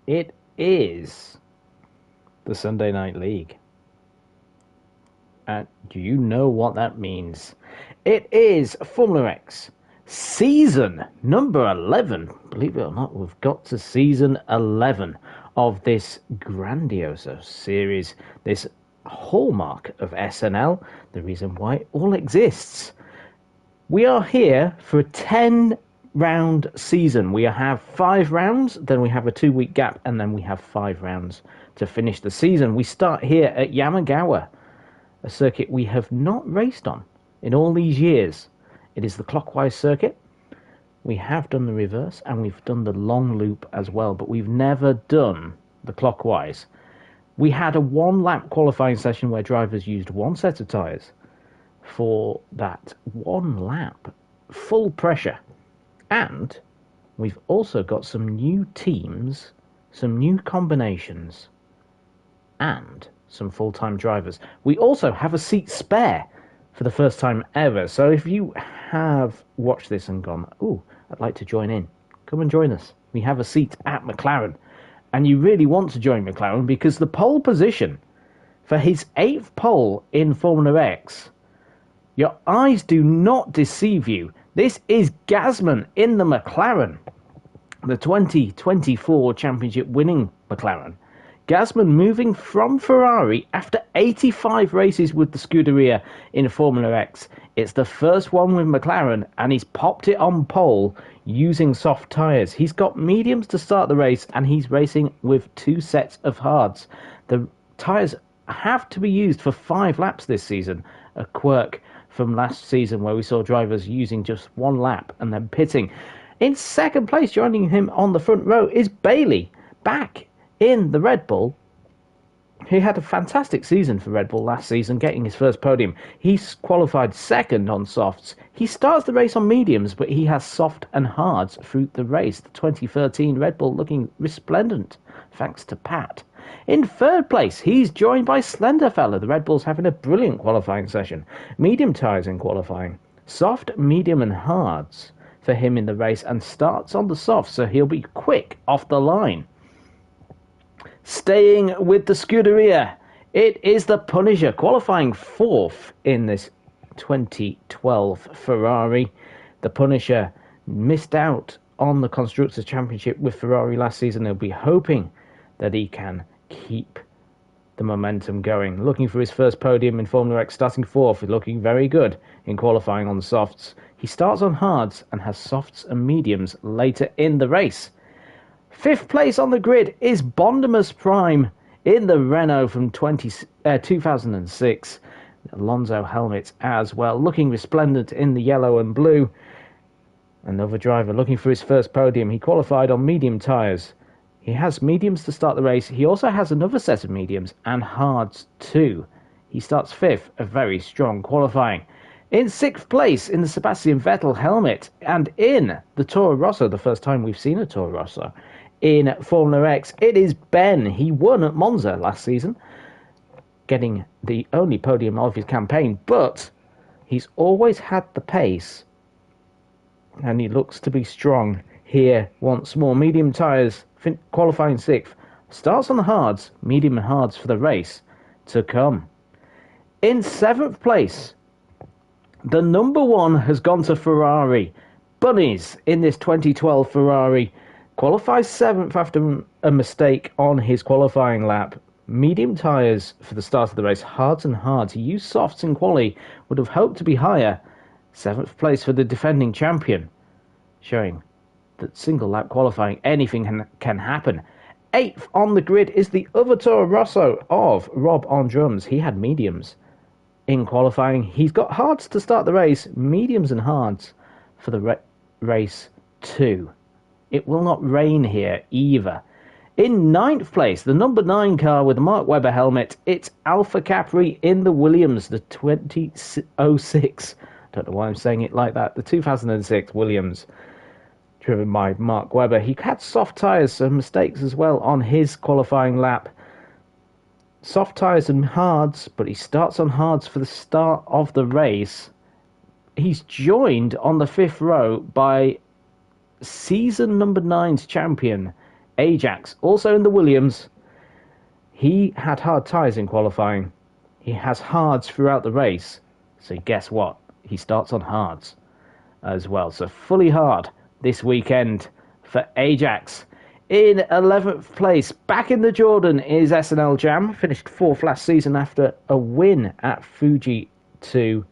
It is the Sunday Night League. And do you know what that means? It is Formula X season number 11. Believe it or not, we've got to season 11 of this grandiose series, this hallmark of SNL, the reason why it all exists. We are here for a 10-round season. We have 5 rounds, then we have a 2-week gap, and then we have 5 rounds to finish the season. We start here at Yamagawa, a circuit we have not raced on in all these years. It is the clockwise circuit. We have done the reverse, and we've done the long loop as well, but we've never done the clockwise. We had a 1-lap qualifying session where drivers used 1 set of tyres for that 1 lap, full pressure. And we've also got some new teams, some new combinations, and some full-time drivers. We also have a seat spare for the first time ever. So if you have watched this and gone, ooh, I'd like to join in, come and join us. We have a seat at McLaren. And you really want to join McLaren because the pole position for his 8th pole in Formula X, your eyes do not deceive you. This is Gasman in the McLaren, the 2024 championship winning McLaren. Gasman moving from Ferrari after 85 races with the Scuderia in Formula X. It's the first one with McLaren, and he's popped it on pole using soft tyres. He's got mediums to start the race, and he's racing with 2 sets of hards. The tyres have to be used for 5 laps this season, a quirk from last season where we saw drivers using just 1 lap and then pitting. In second place, joining him on the front row, is Bailey, back in the Red Bull. He had a fantastic season for Red Bull last season, getting his first podium. He's qualified second on softs. He starts the race on mediums, but he has soft and hards through the race. The 2013 Red Bull looking resplendent, thanks to Pat. In third place, he's joined by Slenderfella. The Red Bull's having a brilliant qualifying session. Medium tyres in qualifying. Soft, medium and hards for him in the race, and starts on the soft, so he'll be quick off the line. Staying with the Scuderia, it is the Punisher, qualifying 4th in this 2012 Ferrari. The Punisher missed out on the Constructors' Championship with Ferrari last season. They'll be hoping that he can keep the momentum going. Looking for his first podium in Formula X, starting 4th, looking very good in qualifying on the softs. He starts on hards and has softs and mediums later in the race. 5th place on the grid is Bondimus Prime in the Renault from 2006. Alonso helmet as well, looking resplendent in the yellow and blue. Another driver looking for his first podium. He qualified on medium tyres. He has mediums to start the race. He also has another set of mediums and hards too. He starts 5th, a very strong qualifying. In 6th place in the Sebastian Vettel helmet, and in the Toro Rosso, the first time we've seen a Toro Rosso in Formula X, it is Ben. He won at Monza last season, getting the only podium of his campaign, but he's always had the pace, and he looks to be strong here once more. Medium tyres, qualifying 6th, starts on the hards, medium and hards for the race to come. In 7th place, the number 1 has gone to Ferrari. Bunnies in this 2012 Ferrari qualifies 7th after a mistake on his qualifying lap. Medium tyres for the start of the race, hards and hards. He used softs in quali, would have hoped to be higher. 7th place for the defending champion, showing that single lap qualifying, anything can happen. 8th on the grid is the other Toro Rosso of Rob on drums. He had mediums in qualifying. He's got hards to start the race, mediums and hards for the race too. It will not rain here either. In 9th place, the number 9 car with the Mark Webber helmet, it's Alpha Capri in the Williams, the 2006. Don't know why I'm saying it like that. The 2006 Williams, driven by Mark Webber. He had soft tyres, so mistakes as well on his qualifying lap. Soft tyres and hards, but he starts on hards for the start of the race. He's joined on the 5th row by season number 9's champion Ajax, also in the Williams. He had hard tyres in qualifying. He has hards throughout the race. So guess what? He starts on hards as well. So fully hard this weekend for Ajax. In 11th place, back in the Jordan, is SNL Jam. Finished 4th last season after a win at Fuji 2.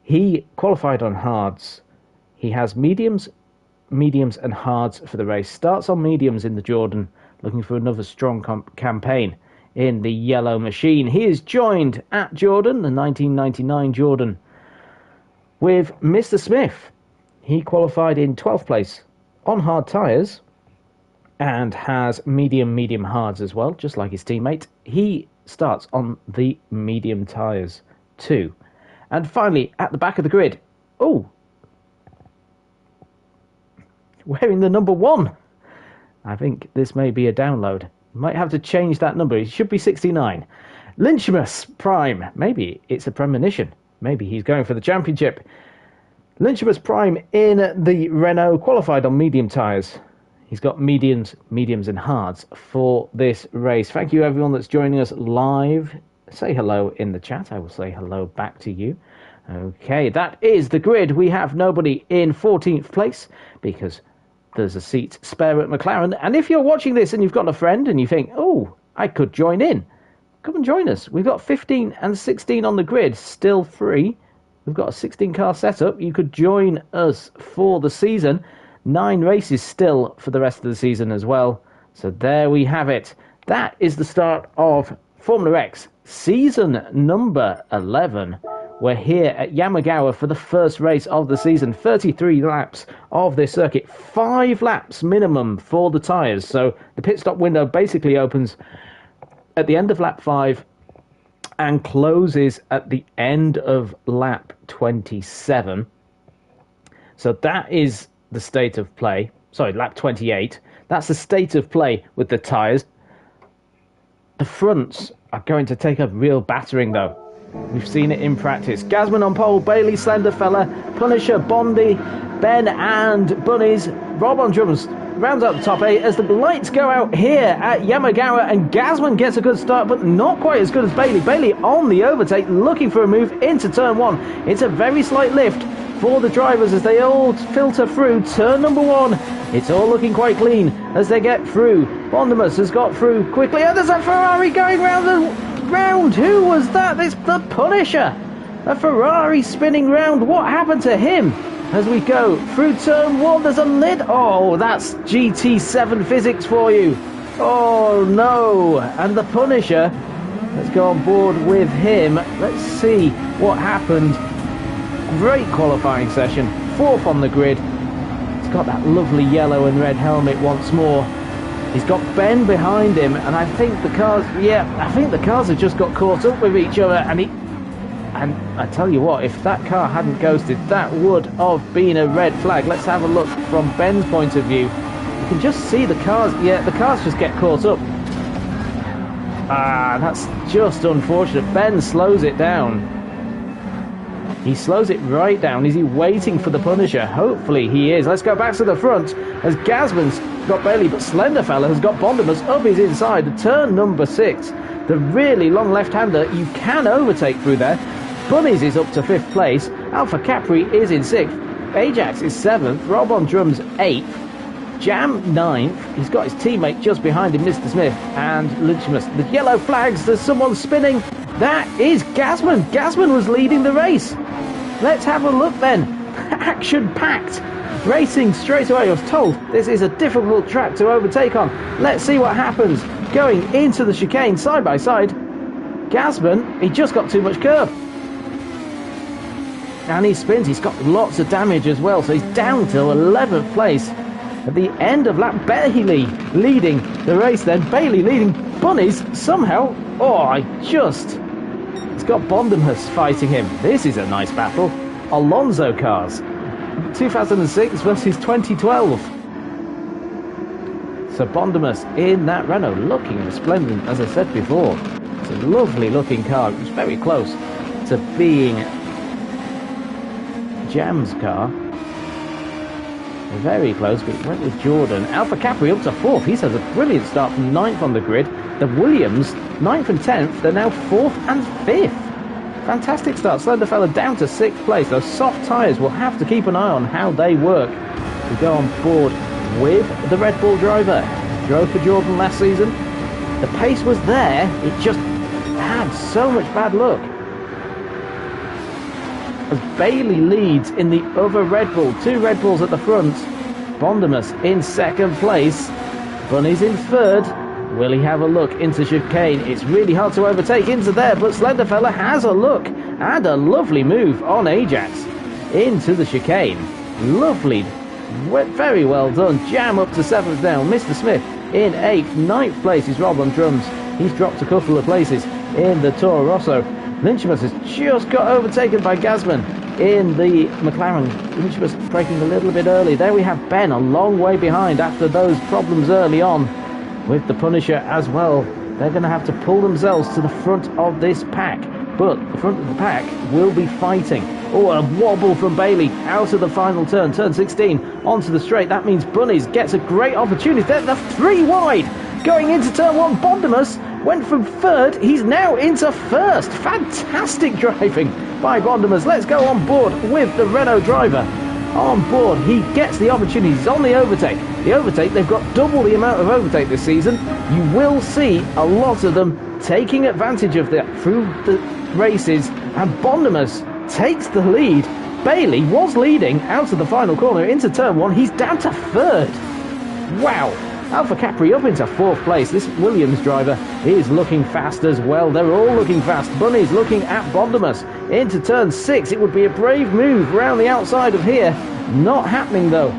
He qualified on hards. He has mediums and hards for the race. Starts on mediums in the Jordan, looking for another strong campaign in the yellow machine. He is joined at Jordan, the 1999 Jordan, with Mr. Smith. He qualified in 12th place on hard tyres and has medium hards as well, just like his teammate. He starts on the medium tyres too. And finally, at the back of the grid, wearing the number 1. I think this may be a download. Might have to change that number. It should be 69. Lynchimus Prime. Maybe it's a premonition. Maybe he's going for the championship. Lynchimus Prime in the Renault, qualified on medium tyres. He's got mediums and hards for this race. Thank you everyone that's joining us live. Say hello in the chat. I will say hello back to you. Okay, that is the grid. We have nobody in 14th place because there's a seat spare at McLaren. And if you're watching this and you've got a friend and you think, oh, I could join in, come and join us. We've got 15 and 16 on the grid, still free. We've got a 16-car setup. You could join us for the season. 9 races still for the rest of the season as well. So there we have it. That is the start of Formula X season number 11. We're here at Yamagawa for the first race of the season. 33 laps of this circuit. 5 laps minimum for the tyres. So the pit stop window basically opens at the end of lap 5 and closes at the end of lap 27. So that is the state of play. Sorry, lap 28. That's the state of play with the tyres. The fronts are going to take a real battering, though. We've seen it in practice. Gasman on pole, Bailey, Slenderfella, Punisher, Bondi, Ben and Bunnies. Rob on drums rounds out the top 8 as the lights go out here at Yamagawa, and Gasman gets a good start, but not quite as good as Bailey. Bailey on the overtake, looking for a move into turn 1. It's a very slight lift for the drivers as they all filter through turn number 1. It's all looking quite clean as they get through. Bondimus has got through quickly. Oh, there's a Ferrari going round the round. Who was that? It's the Punisher. A Ferrari spinning round. What happened to him? As we go through turn 1, there's a lid. Oh, that's GT7 physics for you. Oh, no. And the Punisher has gone on board with him. Let's see what happened. Great qualifying session. 4th on the grid. He's got that lovely yellow and red helmet once more. He's got Ben behind him, and I think the cars, have just got caught up with each other, and I tell you what, if that car hadn't ghosted, that would have been a red flag. Let's have a look from Ben's point of view. You can just see the cars, the cars just get caught up. That's just unfortunate. Ben slows it down. He slows it right down. Is he waiting for the Punisher? Hopefully he is. Let's go back to the front as Gasman's got Bailey, but Slenderfella has got Bondimus up his inside. Turn number 6. The really long left-hander. You can overtake through there. Bunnies is up to 5th place. Alpha Capri is in 6th. Ajax is 7th. Rob on drums 8th. Jam 9th. He's got his teammate just behind him, Mr. Smith, and Lynchimus. The yellow flags. There's someone spinning. That is Gasman. Gasman was leading the race. Let's have a look then. Action-packed racing straight away. I was told this is a difficult track to overtake on. Let's see what happens. Going into the chicane side by side. Gasman, he just got too much curb. And he spins. He's got lots of damage as well. So he's down to 11th place. At the end of lap, Bailey leading the race then. Bailey leading. Bunnies somehow. He's got Bondimus fighting him. This is a nice battle. Alonso cars. 2006 versus 2012. So Bondimus in that Renault looking resplendent, as I said before. It's a lovely looking car. It's very close to being Jam's car. Very close, but it went with Jordan. Alpha Capri up to 4th. He's had a brilliant start from 9th on the grid. The Williams, 9th and 10th, they're now 4th and 5th. Fantastic start. Slenderfella down to 6th place. Those soft tyres, will have to keep an eye on how they work. We go on board with the Red Bull driver. Drove for Jordan last season. The pace was there. It just had so much bad luck. As Bailey leads in the other Red Bull. 2 Red Bulls at the front. Bondimus in 2nd place. Bunny's in 3rd. Will he have a look into chicane? It's really hard to overtake into there, but Slenderfella has a look and a lovely move on Ajax into the chicane. Lovely, very well done. Jam up to 7th now. Mr. Smith in 8th. 9th place is Rob on drums. He's dropped a couple of places in the Toro Rosso. Lynchmus has just got overtaken by Gasman in the McLaren. Lynchmus braking a little bit early. There we have Ben a long way behind after those problems early on. With the Punisher as well, they're going to have to pull themselves to the front of this pack. But the front of the pack will be fighting. Oh, a wobble from Bailey out of the final turn. Turn 16 onto the straight. That means Bunnies gets a great opportunity. They're 3 wide. Going into turn 1, Bondimus went from 3rd. He's now into 1st. Fantastic driving by Bondimus. Let's go on board with the Renault driver. On board, he gets the opportunities on the overtake. The overtake, they've got double the amount of overtake this season. You will see a lot of them taking advantage of that through the races. And Bondimus takes the lead. Bailey was leading out of the final corner into turn 1. He's down to 3rd. Wow. Alpha Capri up into 4th place. This Williams driver is looking fast as well. They're all looking fast. Bunny's looking at Bondimus into turn 6. It would be a brave move around the outside of here. Not happening though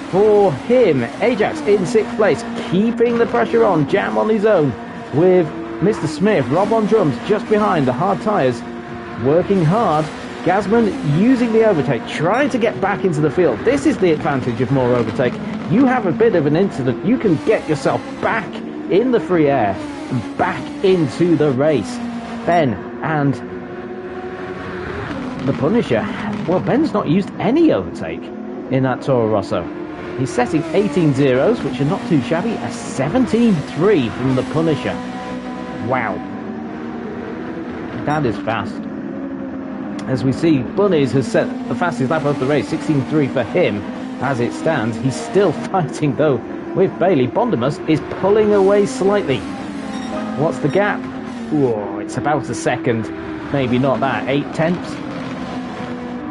for him. Ajax in 6th place, keeping the pressure on. Jam on his own with Mr. Smith. Rob on drums just behind. The hard tyres working hard. Gasman using the overtake, trying to get back into the field. This is the advantage of more overtake. You have a bit of an incident, you can get yourself back in the free air and back into the race. Ben and the Punisher, well, Ben's not used any overtake in that Toro Rosso. He's setting 18 zeros, which are not too shabby. A 17.3 from the Punisher. Wow. That is fast. As we see, Bunnies has set the fastest lap of the race, 16.3 for him as it stands. He's still fighting though with Bailey. Bondimus is pulling away slightly. What's the gap? Whoa, it's about a second. Maybe not that, 8/10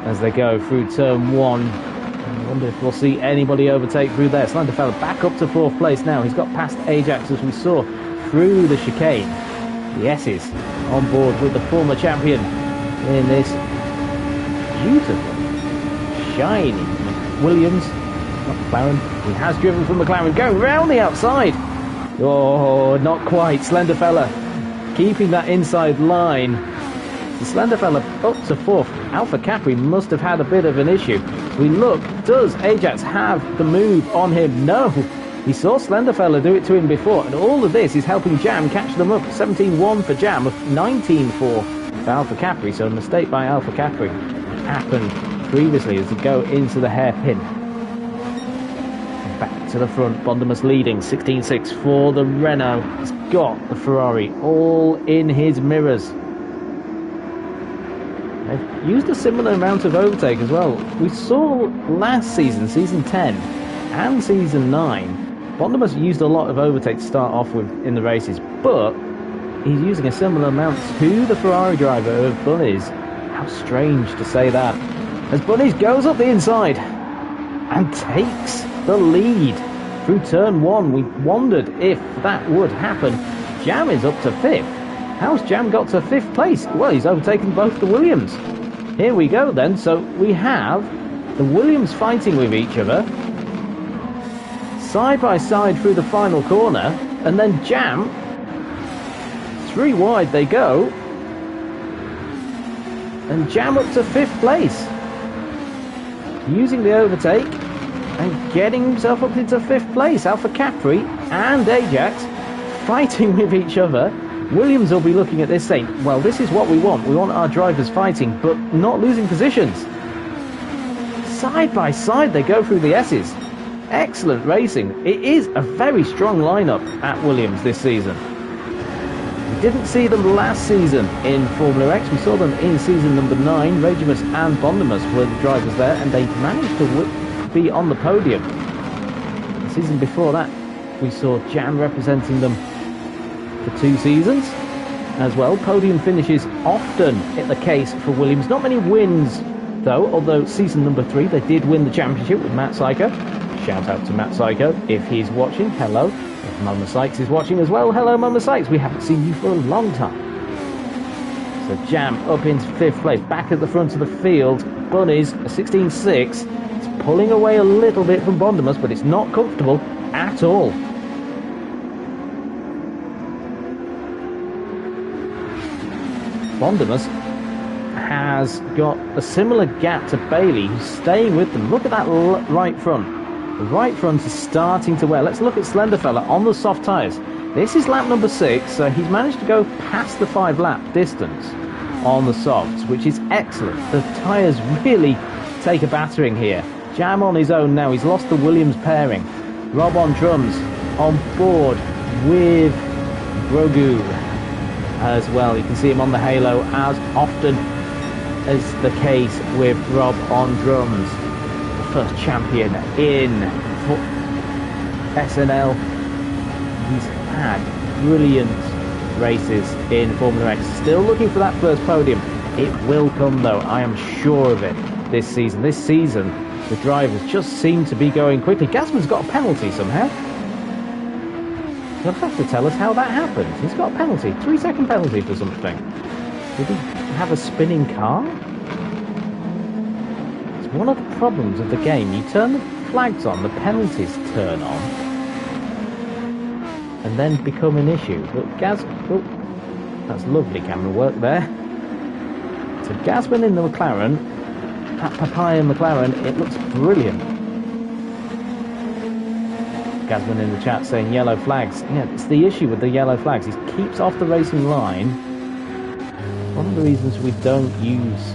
as they go through turn 1. I wonder if we'll see anybody overtake through there. Slenderfella back up to 4th place now. He's got past Ajax as we saw through the chicane. The S's on board with the former champion in this beautiful, shiny Williams, not McLaren. He has driven from McLaren, going round the outside. Oh, not quite. Slenderfella keeping that inside line. The Slenderfella up to 4th. Alpha Capri must have had a bit of an issue. We look, does Ajax have the move on him? No. He saw Slenderfella do it to him before, and all of this is helping Jam catch them up. 17.1 for Jam, 19.4 for Alpha Capri, so a mistake by Alpha Capri happened previously as they go into the hairpin. Back to the front, Bondimus leading, 16.6 for the Renault. He's got the Ferrari all in his mirrors. They've used a similar amount of overtake as well. We saw last season, season 10 and season 9, Bondimus used a lot of overtake to start off with in the races, but he's using a similar amount to the Ferrari driver of Bunnies. How strange to say that. As Bunnies goes up the inside and takes the lead through turn 1. We wondered if that would happen. Jam is up to 5th. How's Jam got to 5th place? Well, he's overtaken both the Williams. Here we go then. So we have the Williams fighting with each other, side by side through the final corner, and then Jam, 3 wide they go, and Jam up to 5th place, using the overtake and getting himself up into 5th place. Alpha Capri and Ajax fighting with each other. Williams will be looking at this saying, well, this is what we want. We want our drivers fighting, but not losing positions. side by side they go through the S's. Excellent racing. It is a very strong lineup at Williams this season. We didn't see them last season in Formula X. We saw them in season number 9. Regimus and Bondimus were the drivers there, and they managed to be on the podium. The season before that, we saw Jan representing them for 2 seasons as well. Podium finishes often in the case for Williams. Not many wins, though, although season number 3, they did win the championship with Matt Psycho. Shout out to Matt Psycho if he's watching. Hello. If Mama Sykes is watching as well, hello Mama Sykes. We haven't seen you for a long time. So Jam up into 5th place, back at the front of the field. Bunnies, a 16.6. It's pulling away a little bit from Bondimus, but it's not comfortable at all. Bondimus has got a similar gap to Bailey, who's staying with them. Look at that right front. The right front is starting to wear. Let's look at Slenderfella on the soft tyres. This is lap number 6, so he's managed to go past the 5-lap distance on the softs, which is excellent. The tyres really take a battering here. Jam on his own now. He's lost the Williams pairing. Rob on drums, on board with Grogu as well. You can see him on the halo as often as the case with Rob on drums. First champion in SNL. He's had brilliant races in Formula X. Still looking for that first podium. It will come though, I am sure of it, this season. This season, the drivers just seem to be going quickly. Gasman's got a penalty somehow. You'll have to tell us how that happened. He's got a penalty, 3-second penalty for something. Did he have a spinning car? One of the problems of the game, you turn the flags on, the penalties turn on, and then become an issue. But that's lovely camera work there. So Gasman in the McLaren, that papaya McLaren, it looks brilliant. Gasman in the chat saying yellow flags. Yeah, it's the issue with the yellow flags. He keeps off the racing line. One of the reasons we don't use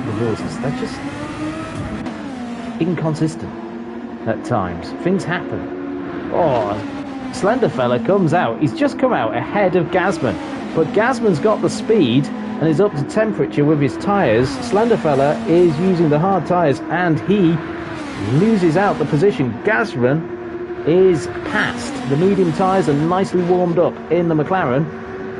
the rules is they're just inconsistent at times. Things happen. Oh, Slenderfella comes out. He's just come out ahead of Gasman, but Gasman's got the speed and is up to temperature with his tyres. Slenderfella is using the hard tyres and he loses out the position. Gasman is past. The medium tyres are nicely warmed up in the McLaren.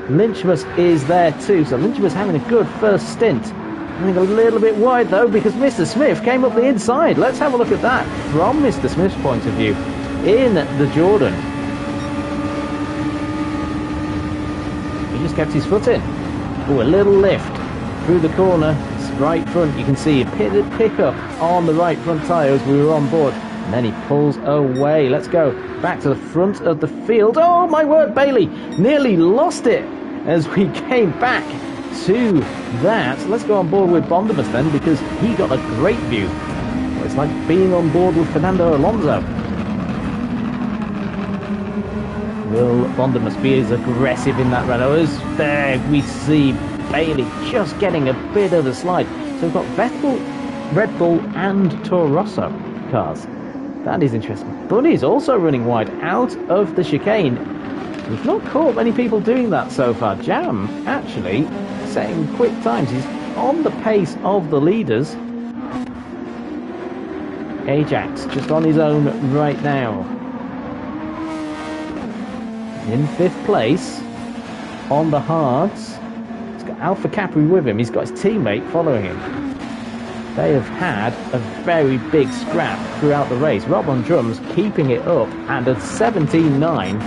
Lynchmus is there too, so Lynchmus having a good first stint. I think a little bit wide though, because Mr. Smith came up the inside. Let's have a look at that from Mr. Smith's point of view in the Jordan. He just kept his foot in. Oh, a little lift through the corner. It's right front. You can see a pick up on the right front tyre as we were on board. And then he pulls away. Let's go back to the front of the field. Oh my word, Bailey nearly lost it as we came back to that. Let's go on board with Bondimus then, because he got a great view. Well, it's like being on board with Fernando Alonso. Will Bondimus be as aggressive in that run? As there we see Bailey just getting a bit of a slide. So we've got Vettel, Red Bull and Toro Rosso cars. That is interesting. Bunny's also running wide out of the chicane. We've not caught many people doing that so far. Jam actually setting quick times. He's on the pace of the leaders. Ajax just on his own right now. In 5th place on the hards. He's got Alpha Capri with him. He's got his teammate following him. They have had a very big scrap throughout the race. Rob on drums keeping it up, and at 17.9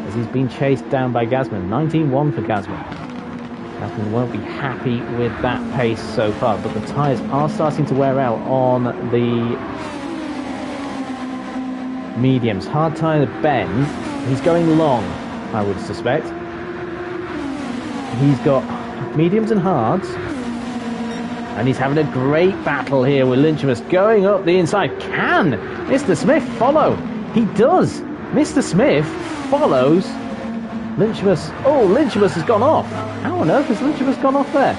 as he's been chased down by Gasman. 19.1 for Gasman. Gasman won't be happy with that pace so far, but the tyres are starting to wear out on the mediums. Hard tyre Ben, he's going long, I would suspect. He's got mediums and hards. And he's having a great battle here with Lynchmus going up the inside. Can Mr. Smith follow? He does. Mr. Smith follows Lynchmus. Oh, Lynchmus has gone off. How on earth has Lynchmus gone off there?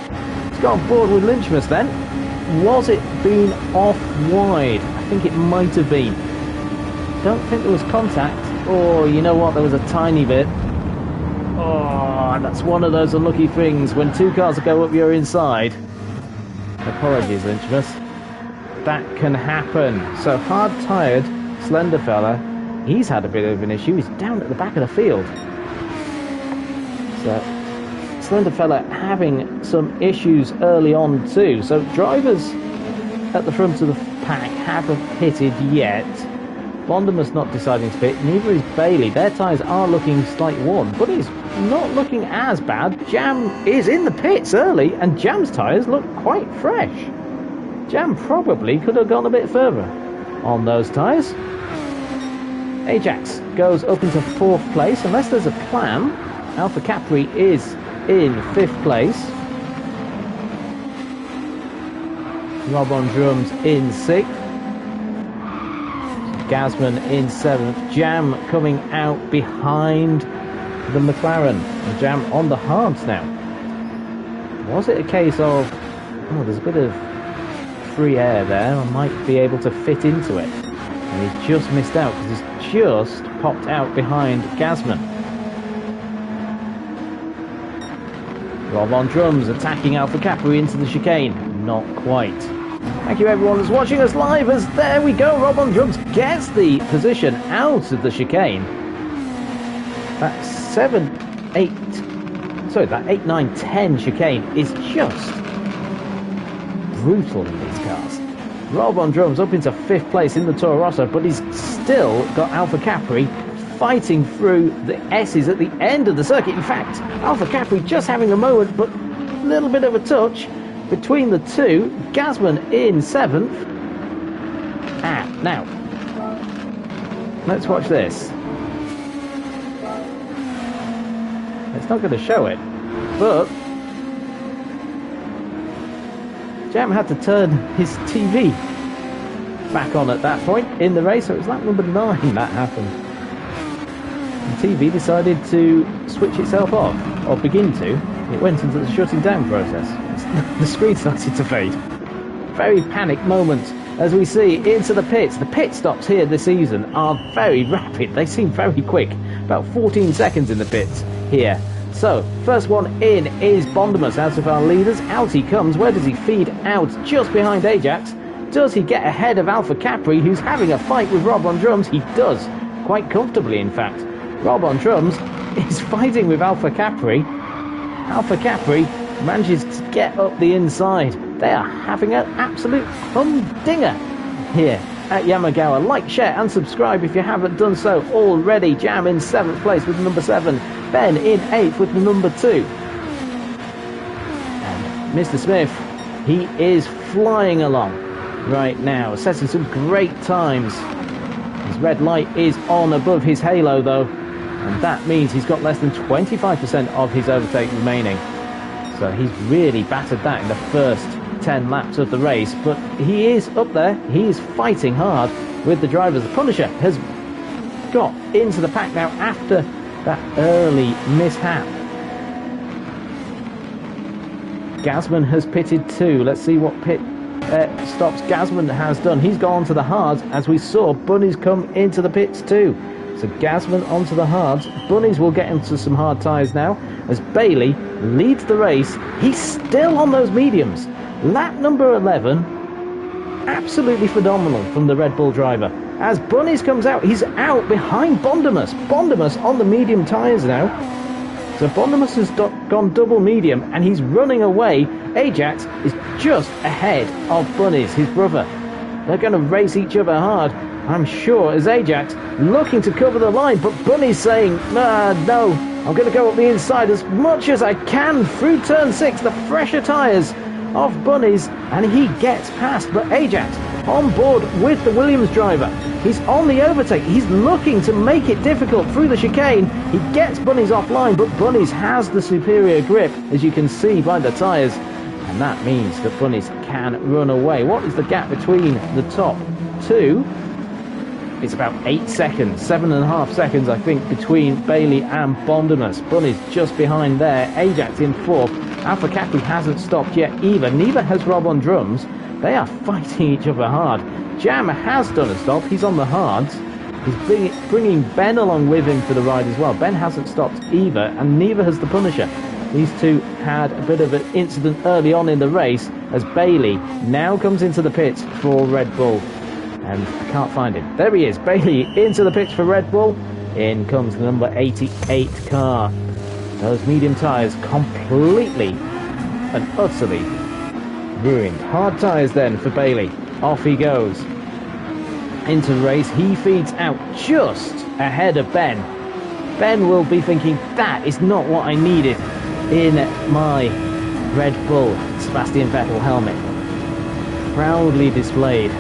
He's got on board with Lynchmus then. Was it being off wide? I think it might have been. Don't think there was contact. Oh, you know what? There was a tiny bit. Oh, that's one of those unlucky things when two cars go up your inside. Apologies, Lynchmas. That can happen. So hard-tired, slender fella, he's had a bit of an issue. He's down at the back of the field. So slender fella having some issues early on too. So drivers at the front of the pack haven't pitted yet. Bondemus not deciding to pit, neither is Bailey. Their tyres are looking slight worn, but he's not looking as bad. Jam is in the pits early, and Jam's tyres look quite fresh. Jam probably could have gone a bit further on those tyres. Ajax goes up into 4th place, unless there's a plan. Alpha Capri is in 5th place. Rob on drums in 6th. Gasman in 7th. Jam coming out behind the McLaren. And Jam on the hards now. Was it a case of, oh, there's a bit of free air there, I might be able to fit into it. And he's just missed out because he's just popped out behind Gasman. Rob on drums attacking Alpha Capri into the chicane. Not quite. Thank you everyone that's watching us live, as there we go, Rob on drums gets the position out of the chicane. That 8, 9, 10 chicane is just brutal in these cars. Rob on drums up into 5th place in the Toro Rosso, but he's still got Alpha Capri fighting through the S's at the end of the circuit. In fact, Alpha Capri just having a moment, but a little bit of a touch between the two. Gasman in 7th. Now, let's watch this. It's not going to show it, but Jam had to turn his TV back on at that point in the race, so it was lap number 9 that happened. The TV decided to switch itself off, or begin to. It went into the shutting down process. The screen started to fade. Very panicked moment as we see into the pits. The pit stops here this season are very rapid. They seem very quick. About 14 seconds in the pits here. So, first one in is Bondemus out of our leaders. Out he comes. Where does he feed out? Just behind Ajax. Does he get ahead of Alpha Capri, who's having a fight with Rob on drums? He does. Quite comfortably, in fact. Rob on drums is fighting with Alpha Capri. Alpha Capri manages to get up the inside. They are having an absolute humdinger here at Yamagawa. Like, share and subscribe if you haven't done so already. Jam in 7th place with the number 7. Ben in 8th with the number 2. And Mr. Smith, he is flying along right now, setting some great times. His red light is on above his halo though, and that means he's got less than 25% of his overtake remaining. So he's really battered that in the first 10 laps of the race, but he is up there. He is fighting hard with the drivers. The Punisher has got into the pack now after that early mishap. Gasman has pitted too. Let's see what pit stops Gasman has done. He's gone to the hards, as we saw Bunnies come into the pits too. So Gasman onto the hards. Bunnies will get into some hard tyres now as Bailey leads the race. He's still on those mediums. Lap number 11, absolutely phenomenal from the Red Bull driver. As Bunnies comes out, he's out behind Bondemus. Bondemus on the medium tyres now. So Bondemus has gone double medium and he's running away. Ajax is just ahead of Bunnies, his brother. They're going to race each other hard, I'm sure, as Ajax looking to cover the line, but Bunny's saying, no, I'm going to go up the inside as much as I can through turn 6, the fresher tyres of Bunnies, and he gets past. But Ajax on board with the Williams driver. He's on the overtake. He's looking to make it difficult through the chicane. He gets Bunnies offline, but Bunnies has the superior grip, as you can see by the tyres. And that means that Bunnies can run away. What is the gap between the top two? It's about 8 seconds, 7.5 seconds, I think, between Bailey and Bondemus. Bunnies just behind there. Ajax in 4th. Alpha Capri hasn't stopped yet either. Neither has Rob on drums. They are fighting each other hard. Jam has done a stop. He's on the hards. He's bringing Ben along with him for the ride as well. Ben hasn't stopped either, and neither has the Punisher. These two had a bit of an incident early on in the race as Bailey now comes into the pits for Red Bull. And I can't find him. There he is. Bailey into the pits for Red Bull. In comes the number 88 car. Those medium tyres completely and utterly ruined. Hard tyres then for Bailey. Off he goes into the race. He feeds out just ahead of Ben. Ben will be thinking, that is not what I needed in my Red Bull Sebastian Vettel helmet. Proudly displayed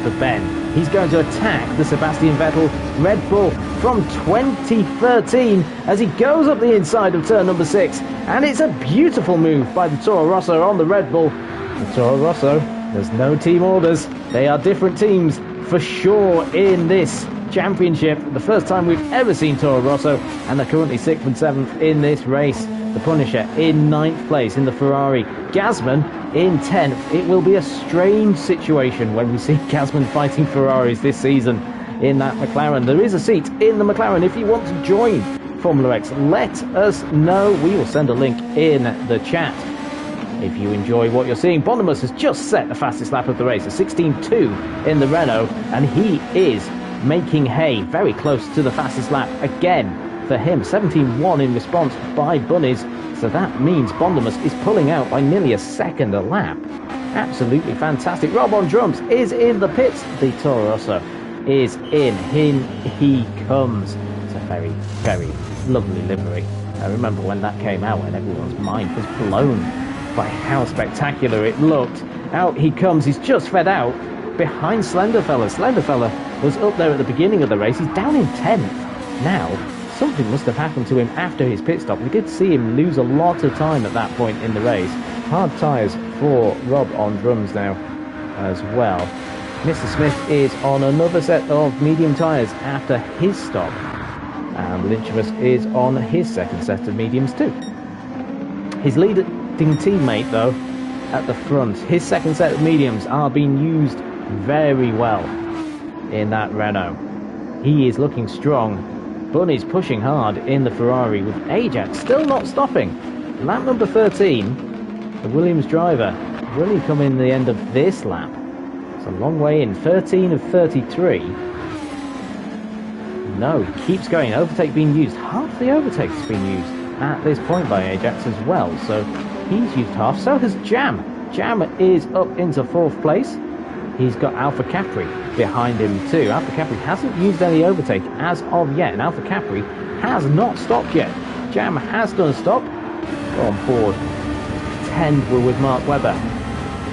for Ben. He's going to attack the Sebastian Vettel Red Bull from 2013 as he goes up the inside of turn number 6. And it's a beautiful move by the Toro Rosso on the Red Bull. The Toro Rosso, there's no team orders. They are different teams for sure in this championship. The first time we've ever seen Toro Rosso, and they're currently 6th and 7th in this race. The Punisher in 9th place in the Ferrari. Gasman in 10th. It will be a strange situation when we see Gasman fighting Ferraris this season in that McLaren. There is a seat in the McLaren if you want to join Formula X. Let us know. We will send a link in the chat. If you enjoy what you're seeing, Bondimus has just set the fastest lap of the race, a 16.2 in the Renault, and he is making hay very close to the fastest lap again for him. 17.1 in response by Bunnies, so that means Bondimus is pulling out by nearly a second a lap. Absolutely fantastic. Rob on drums is in the pits. The Toro Rosso is in. He comes. It's a very, very lovely livery. I remember when that came out and everyone's mind was blown by how spectacular it looked. Out he comes. He's just fed out behind Slenderfella. Slenderfella was up there at the beginning of the race. He's down in 10th now. Something must have happened to him after his pit stop. We did see him lose a lot of time at that point in the race. Hard tyres for Rob on drums now as well. Mr. Smith is on another set of medium tyres after his stop. And Lynchmus is on his second set of mediums too. His leading teammate, though, at the front, his second set of mediums are being used very well in that Renault. He is looking strong. Bunny's pushing hard in the Ferrari with Ajax still not stopping. Lap number 13, the Williams driver will he come in the end of this lap? It's a long way in. 13 of 33. No, he keeps going. Overtake being used. Half the overtake has been used at this point by Ajax as well. So he's used half. So has Jam. Jam is up into 4th place. He's got Alpha Capri behind him too. Alpha Capri hasn't used any overtake as of yet, and Alpha Capri has not stopped yet. Jam has done a stop. Go on board. 10 were with Mark Webber.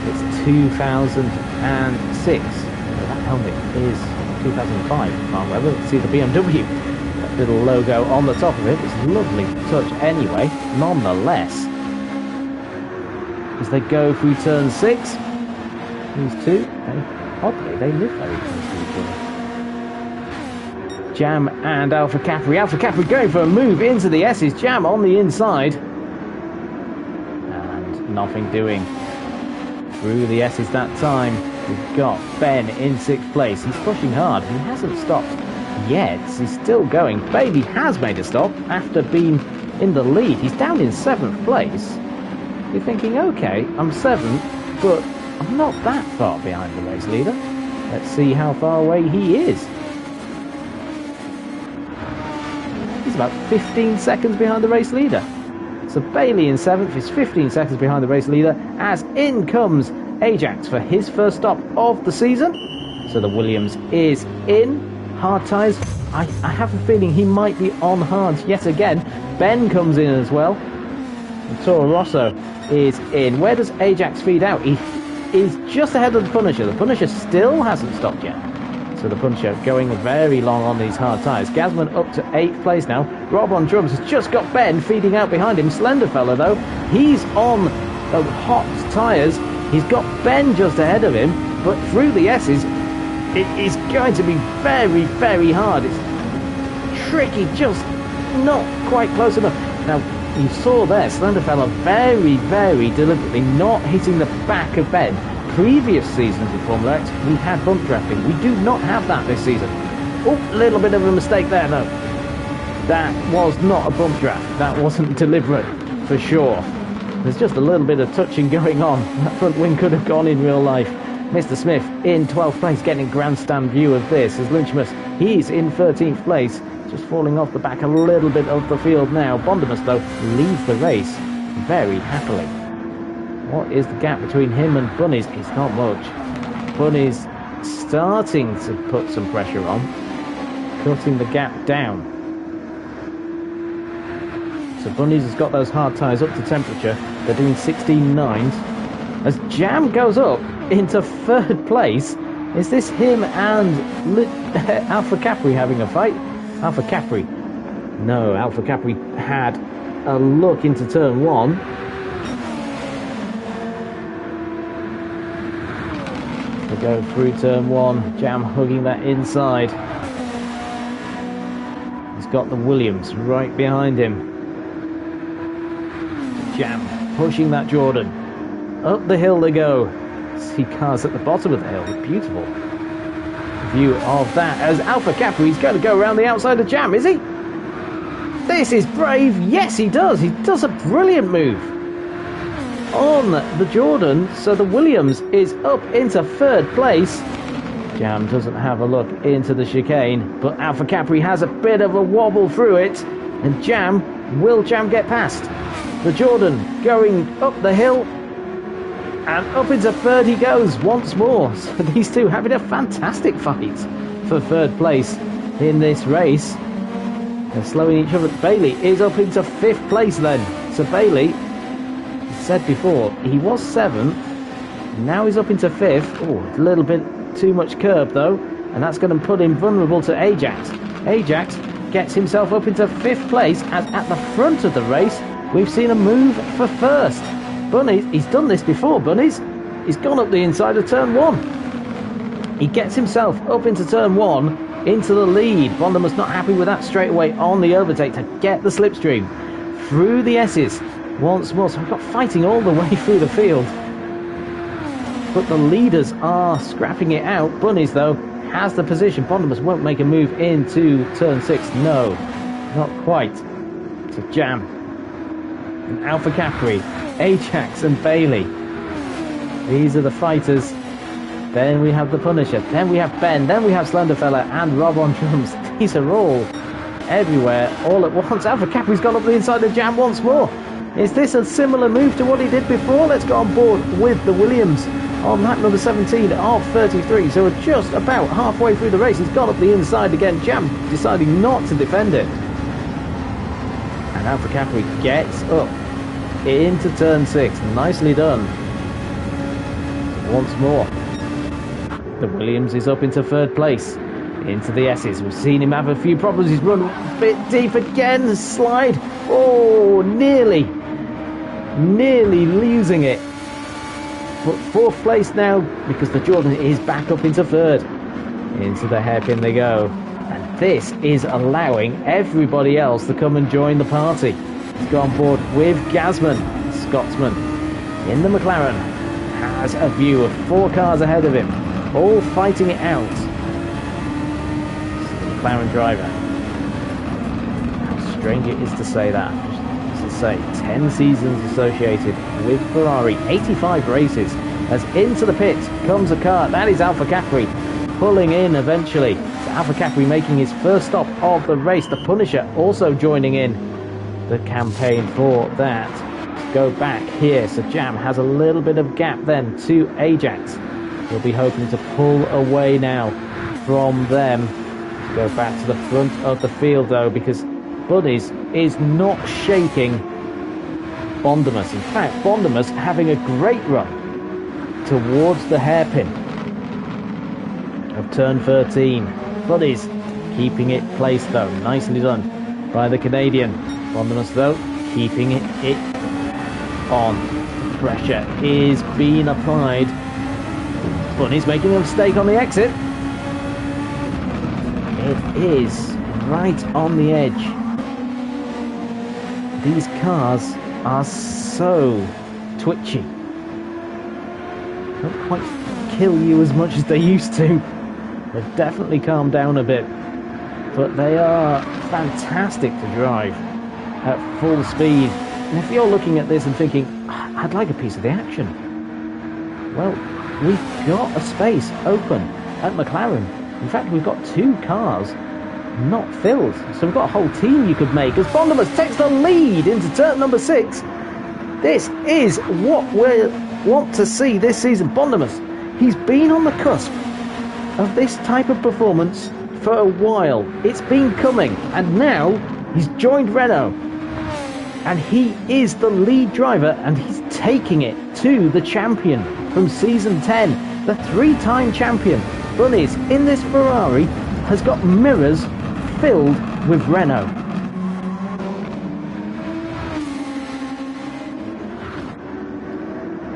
It's 2006. That helmet is 2005. Mark Webber. Let's see the BMW. That little logo on the top of it. It's a lovely touch anyway, nonetheless. As they go through turn 6, these two, oddly, they live very close to each other. Jam and Alpha Capri. Alpha Capri going for a move into the S's. Jam on the inside. And nothing doing through the S's that time. We've got Ben in 6th place. He's pushing hard. He hasn't stopped yet. He's still going. Bailey has made a stop after being in the lead. He's down in 7th place. You're thinking, okay, I'm 7th, but I'm not that far behind the race leader. Let's see how far away he is. He's about 15 seconds behind the race leader. So Bailey in 7th is 15 seconds behind the race leader as in comes Ajax for his first stop of the season. So the Williams is in. Hard tyres. I have a feeling he might be on hard yet again. Ben comes in as well. And Toro Rosso is in. Where does Ajax feed out? He is just ahead of the Punisher. The Punisher still hasn't stopped yet. So the Punisher going very long on these hard tyres. Gasman up to 8th place now. Rob on drums has just got Ben feeding out behind him. Slenderfella, though, he's on the hot tyres. He's got Ben just ahead of him, but through the S's, it is going to be very, very hard. It's tricky, just not quite close enough. Now, you saw there, Slenderfella very, very deliberately not hitting the back of Ben, previous seasons of Formula X, we had bump drafting. We do not have that this season. Oh, a little bit of a mistake there, no. That was not a bump draft. That wasn't deliberate, for sure. There's just a little bit of touching going on. That front wing could have gone in real life. Mr. Smith in 12th place, getting a grandstand view of this as Lynchmus, he's in 13th place, just falling off the back a little bit of the field now. Bondemus, though, leads the race very happily. What is the gap between him and Bunnies? It's not much. Bunnies starting to put some pressure on, cutting the gap down. So Bunnies has got those hard tyres up to temperature. They're doing 16.9s. As Jam goes up into 3rd place, is this him and Alpha Capri having a fight? Alpha Capri. No, Alpha Capri had a look into turn 1. They go through turn 1, Jam hugging that inside. He's got the Williams right behind him. Jam pushing that Jordan. Up the hill they go. See cars at the bottom of the hill. Beautiful view of that as Alpha Capri's going to go around the outside of Jam, is he? This is brave. Yes, he does. He does a brilliant move on the Jordan. So the Williams is up into 3rd place. Jam doesn't have a look into the chicane, but Alpha Capri has a bit of a wobble through it. And will Jam get past? The Jordan going up the hill. And up into 3rd he goes once more. So these two having a fantastic fight for 3rd place in this race. They're slowing each other. Bailey is up into 5th place then. So Bailey, said before, he was 7th. Now he's up into 5th. Oh, a little bit too much curb though. And that's going to put him vulnerable to Ajax. Ajax gets himself up into 5th place as at the front of the race we've seen a move for 1st. Bunnies, he's done this before, Bunnies. He's gone up the inside of turn 1. He gets himself up into turn 1, into the lead. Bondemus not happy with that straight away on the overtake to get the slipstream. Through the S's once more. So we've got fighting all the way through the field. But the leaders are scrapping it out. Bunnies, though, has the position. Bondemus won't make a move into turn 6. No, not quite. To Jam. And Alpha Capri. Ajax and Bailey. These are the fighters. Then we have the Punisher. Then we have Ben. Then we have Slenderfella and Rob on drums. These are all everywhere, all at once. Alpha Capri's gone up the inside of Jam once more. Is this a similar move to what he did before? Let's go on board with the Williams on lap number 17 of 33. So we're just about halfway through the race. He's gone up the inside again. Jam deciding not to defend it. And Alpha Capri gets up into turn 6. Nicely done. Once more. The Williams is up into 3rd place. Into the S's. We've seen him have a few problems. He's run a bit deep again. Slide. Oh, nearly losing it. But 4th place now because the Jordan is back up into 3rd. Into the hairpin they go. And this is allowing everybody else to come and join the party. He's gone on board with Gasman, Scotsman, in the McLaren. Has a view of 4 cars ahead of him, all fighting it out. So the McLaren driver. How strange it is to say that. Just to say, 10 seasons associated with Ferrari, 85 races. As into the pit comes a car. That is Alpha Capri pulling in eventually. So Alpha Capri making his first stop of the race. The Punisher also joining in the campaign for that. Go back here. So Jam has a little bit of gap then to Ajax. We'll be hoping to pull away now from them. Go back to the front of the field though, because Bunnies is not shaking Bondemus. In fact, Bondemus having a great run towards the hairpin of turn 13. Bunnies keeping it placed though. Nicely done by the Canadian. Bondemus though keeping it on. Pressure is being applied. Bunny's making a mistake on the exit. It is right on the edge. These cars are so twitchy. don't quite kill you as much as they used to. They've definitely calmed down a bit, but they are fantastic to drive at full speed. And if you're looking at this and thinking, I'd like a piece of the action, well, we've got a space open at McLaren. In fact, we've got 2 cars not filled, so we've got a whole team you could make as Bondemus takes the lead into turn number 6. This is what we want to see this season. Bondemus, he's been on the cusp of this type of performance for a while. It's been coming, and now he's joined Renault, and he is the lead driver, and he's taking it to the champion from season 10. The 3-time champion, Bunnies, in this Ferrari, has got mirrors filled with Renault.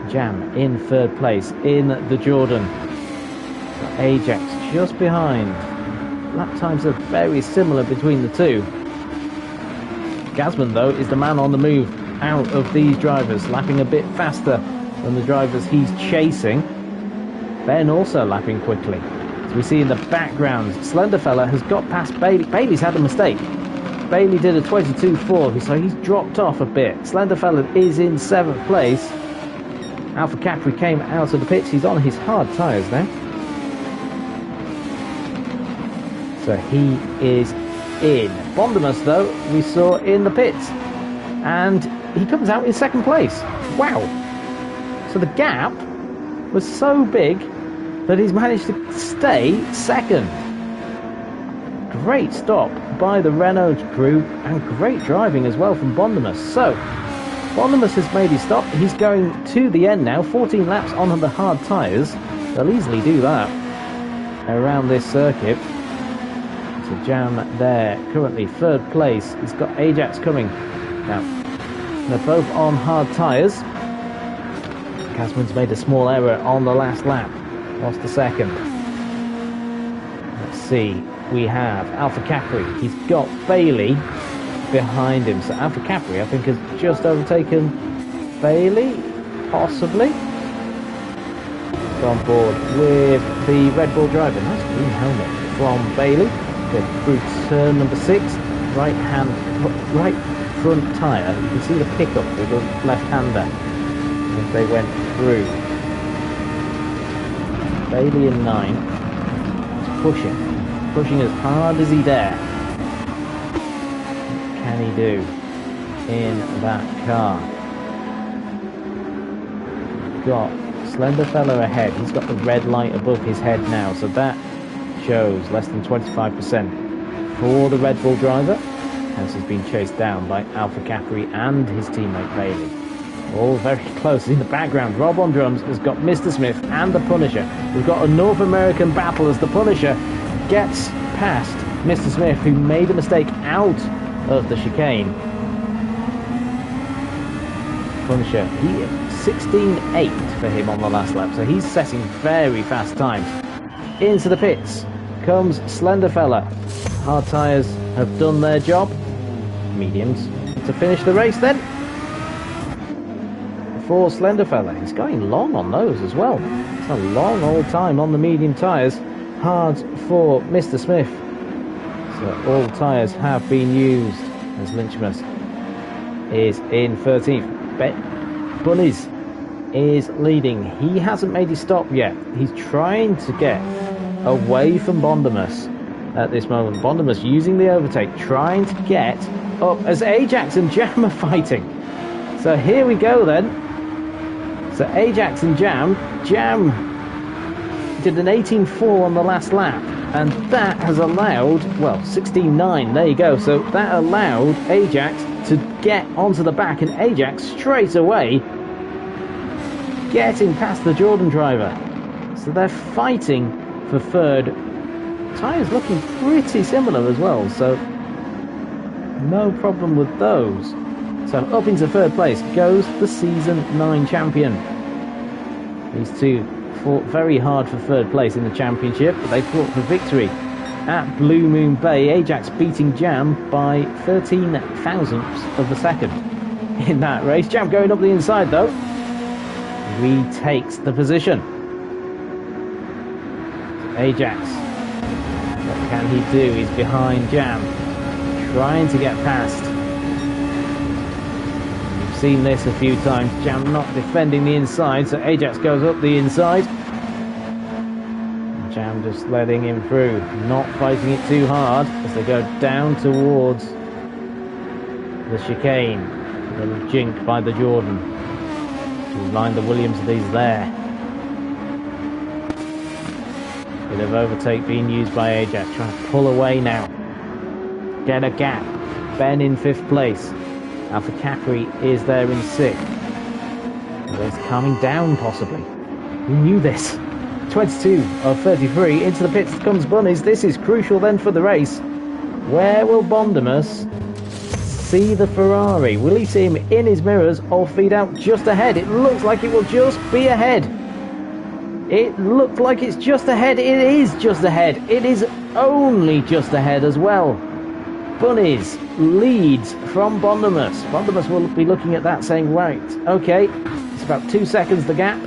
Jam in 3rd place in the Jordan. Ajax just behind. Lap times are very similar between the two. Gazman, though, is the man on the move out of these drivers, lapping a bit faster than the drivers he's chasing. Ben also lapping quickly. As we see in the background, Slenderfella has got past Bailey. Bailey's had a mistake. Bailey did a 22.4, so he's dropped off a bit. Slenderfella is in 7th place. Alpha Capri came out of the pits. He's on his hard tyres now. So he is in. Bondemus, though, we saw in the pits. And he comes out in 2nd place. Wow. So the gap was so big that he's managed to stay 2nd. Great stop by the Renault crew and great driving as well from Bondemus. So Bondemus has made his stop. He's going to the end now. 14 laps on the hard tyres. They'll easily do that around this circuit. So Jam there, currently 3rd place. He's got Ajax coming. Now, they're both on hard tyres. Casman's made a small error on the last lap. Lost a 2nd. Let's see. We have Alpha Capri. He's got Bailey behind him. So Alpha Capri, I think, has just overtaken Bailey, possibly. On board with the Red Bull driver. Nice green helmet from Bailey. Good. Through turn number 6. Right front tyre. You can see the pickup with the left-hander as they went through. Bailey in 9. He's pushing as hard as he dare. What can he do in that car? Got Slenderfella ahead. He's got the red light above his head now, so that shows less than 25% for the Red Bull driver, as he's been chased down by Alpha Capri and his teammate Bailey. All very close. In the background, Rob on drums has got Mr. Smith and the Punisher. We've got a North American battle as the Punisher gets past Mr. Smith, who made a mistake out of the chicane. Punisher, he 16.8 for him on the last lap, so he's setting very fast times. Into the pits comes Slenderfella. Hard tyres have done their job. Mediums to finish the race then. For Slenderfella, he's going long on those as well. It's a long old time on the medium tyres. Hard for Mr. Smith. So all tyres have been used as Lynchmus is in 13th. Bunnies is leading. He hasn't made his stop yet. He's trying to get away from Bondemus at this moment. Bondemus using the overtake, trying to get up as Ajax and Jam are fighting. So here we go then. So Ajax and Jam did an 18.4 on the last lap, and that has allowed, well, 16.9, there you go. So that allowed Ajax to get onto the back, and Ajax straight away getting past the Jordan driver. So they're fighting for 3rd. Tyres looking pretty similar as well, so no problem with those. So up into 3rd place goes the Season 9 champion. These two fought very hard for 3rd place in the championship, but they fought for victory at Blue Moon Bay. Ajax beating Jam by 13 thousandths of a second in that race. Jam going up the inside though. Retakes the position. Ajax. What can he do? He's behind Jam. Trying to get past. We've seen this a few times. Jam not defending the inside, so Ajax goes up the inside. Jam just letting him through. Not fighting it too hard as they go down towards the chicane. A little jink by the Jordan. He's lined the Williams and he's there. Bit of overtake being used by Ajax, trying to pull away now. Get a gap. Ben in 5th place. Alpha Capri is there in 6th. He's calming down possibly. Who knew this? 22 of 33. Into the pits comes Bunnies. This is crucial then for the race. Where will Bondimus see the Ferrari? Will he see him in his mirrors or feed out just ahead? It looks like it will just be ahead. It looked like it's just ahead. It is just ahead. It is only just ahead as well. Bunnies leads from Bondimus. Bondimus will be looking at that saying, right, okay, it's about 2 seconds the gap.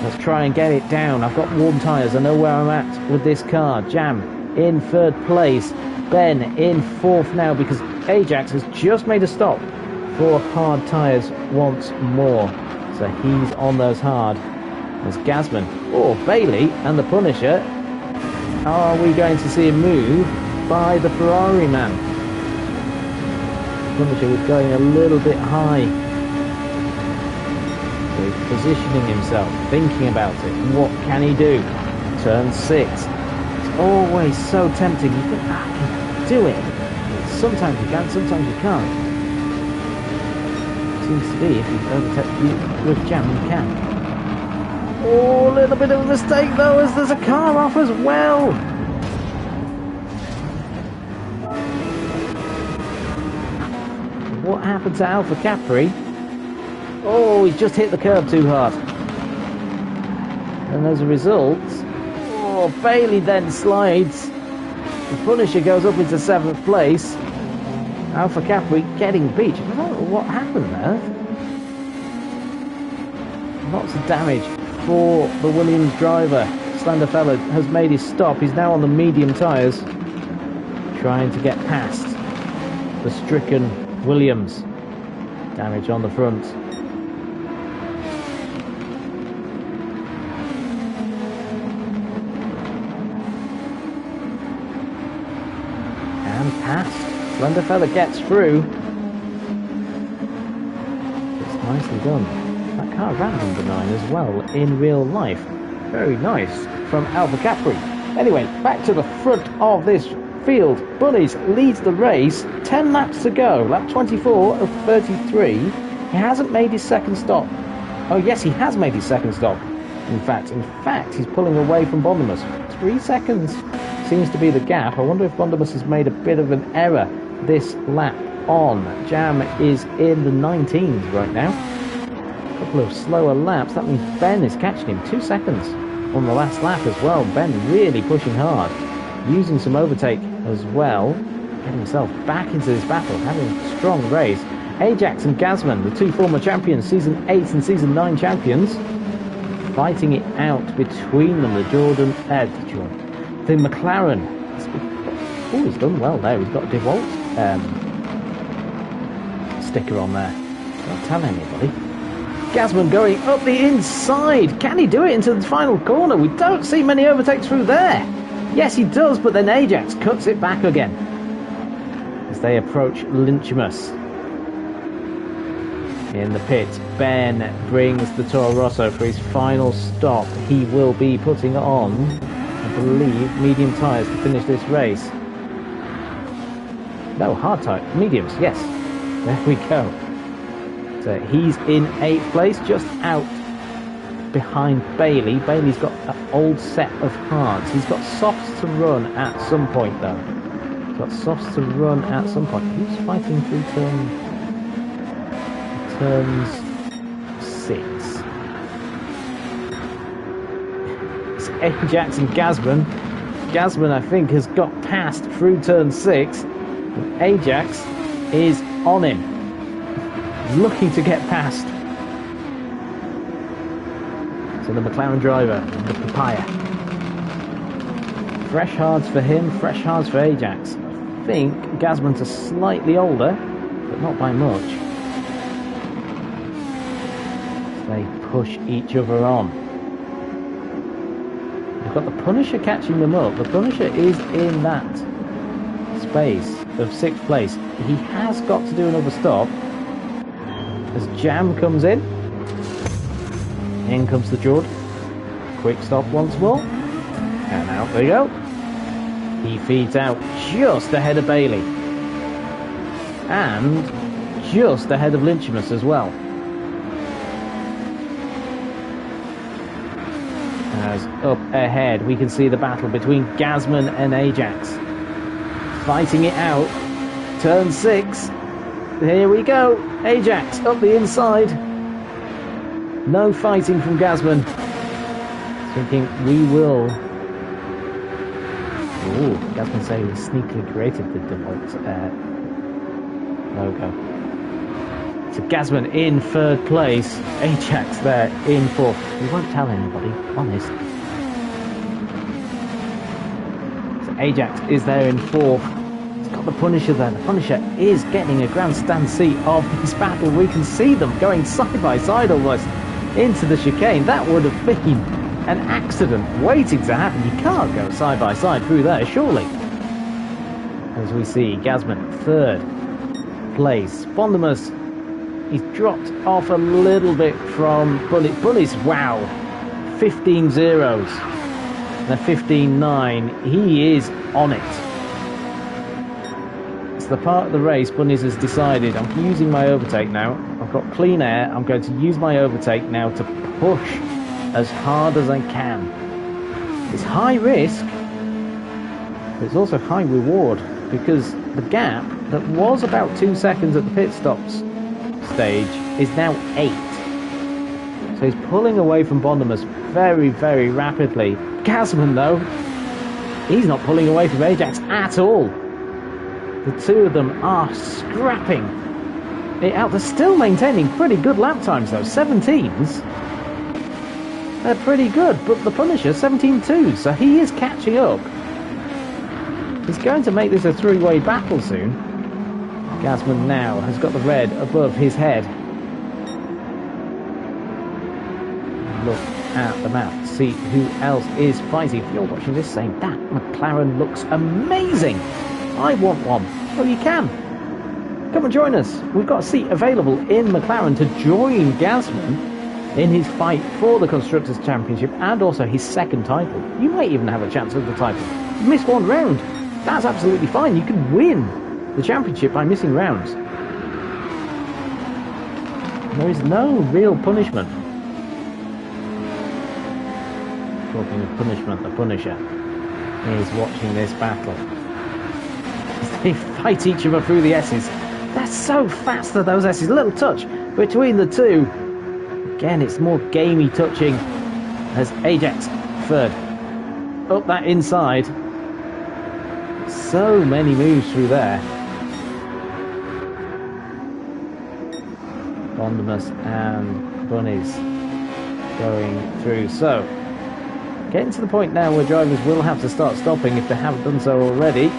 Let's try and get it down. I've got warm tyres. I know where I'm at with this car. Jam in 3rd place. Ben in 4th now because Ajax has just made a stop for hard tyres once more. So he's on those hard. There's Gazman or Bailey and the Punisher. Are we going to see a move by the Ferrari man? Punisher was going a little bit high. So he's positioning himself, thinking about it. What can he do? Turn 6. It's always so tempting. You think, I can do it. Sometimes you can, sometimes you can't. Seems to be if you overtake with Jam, you can. Oh, a little bit of a mistake though, as there's a car off as well. What happened to Alpha Capri? Oh, he's just hit the curb too hard. And as a result, oh, Bailey then slides. The Punisher goes up into 7th place. Alpha Capri getting beat. I don't know what happened there. Lots of damage for the Williams driver. Slenderfella has made his stop. He's now on the medium tyres, trying to get past the stricken Williams. Damage on the front. And past. Slenderfella gets through. It's nicely done. That car ran under 9 as well in real life. Very nice from Alpha Capri. Anyway, back to the front of this field. Bunnies leads the race. 10 laps to go. Lap 24 of 33. He hasn't made his second stop. Oh yes, he has made his second stop. In fact, he's pulling away from Bondimus. 3 seconds seems to be the gap. I wonder if Bondimus has made a bit of an error this lap on. Jam is in the 19s right now. Couple of slower laps. That means Ben is catching him 2 seconds on the last lap as well. Ben really pushing hard, using some overtake as well, getting himself back into this battle, having a strong race. Ajax and Gazman, the 2 former champions, season 8 and season 9 champions, fighting it out between them. The McLaren. Oh, he's done well there. He's got a DeWalt sticker on there. Don't tell anybody. Gazman going up the inside. Can he do it into the final corner? We don't see many overtakes through there. Yes, he does, but then Ajax cuts it back again as they approach Lynchmas. In the pit, Ben brings the Toro Rosso for his final stop. He will be putting on, I believe, medium tyres to finish this race. No, hard tyre. Mediums, yes. There we go. So he's in 8th place, just out behind Bailey. Bailey's got an old set of hards. He's got softs to run at some point, though. He's got softs to run at some point. Who's fighting through turns 6? It's Ajax and Gazman. Gazman, I think, has got past through turn 6. And Ajax is on him, looking to get past. So the McLaren driver, the papaya. fresh hards for him, fresh hards for Ajax. I think Gazman's are slightly older, but not by much. They push each other on. We've got the Punisher catching them up. The Punisher is in that space of 6th place. He has got to do another stop. As Jam comes in comes the Jordan. Quick stop once more. And out they go. He feeds out just ahead of Bailey. And just ahead of Lynchimus as well. As up ahead we can see the battle between Gazman and Ajax. Fighting it out. Turn 6. Here we go. Ajax up the inside. No fighting from Gazman. Thinking we will. Ooh, Gazman saying he sneakily created the default logo. So Gazman in 3rd place. Ajax there in 4th. We won't tell anybody, honest. So Ajax is there in 4th. The Punisher there. The Punisher is getting a grandstand seat of this battle. We can see them going side by side almost into the chicane. That would have been an accident waiting to happen. You can't go side by side through there, surely. As we see Gazman 3rd place. Bondemus, he's dropped off a little bit from Bullies. Wow, 15 zeros. They're 15.9. He is on it. The part of the race Bunnies has decided I'm using my overtake now. I've got clean air. I'm going to use my overtake now to push as hard as I can. It's high risk, but it's also high reward, because the gap that was about 2 seconds at the pit stops stage is now 8. So he's pulling away from Bondemus very, very rapidly. Gazman though, he's not pulling away from Ajax at all. The two of them are scrapping it out. They're still maintaining pretty good lap times though. 17s. They're pretty good. But the Punisher, 17.2s. So he is catching up. He's going to make this a 3-way battle soon. Gazman now has got the red above his head. Look at the map. See who else is fighting. If you're watching this saying, that McLaren looks amazing. I want one. Well, you can. Come and join us. We've got a seat available in McLaren to join Gazman in his fight for the Constructors' Championship and also his 2nd title. You might even have a chance at the title. You miss one round. That's absolutely fine. You can win the championship by missing rounds. There is no real punishment. Talking of punishment, the Punisher is watching this battle. They fight each other through the S's. They're so fast, those S's. A little touch between the two. Again, it's more gamey touching as Ajax 3rd. Up that inside. So many moves through there. Bondemus and Bunnies going through. So, getting to the point now where drivers will have to start stopping if they haven't done so already.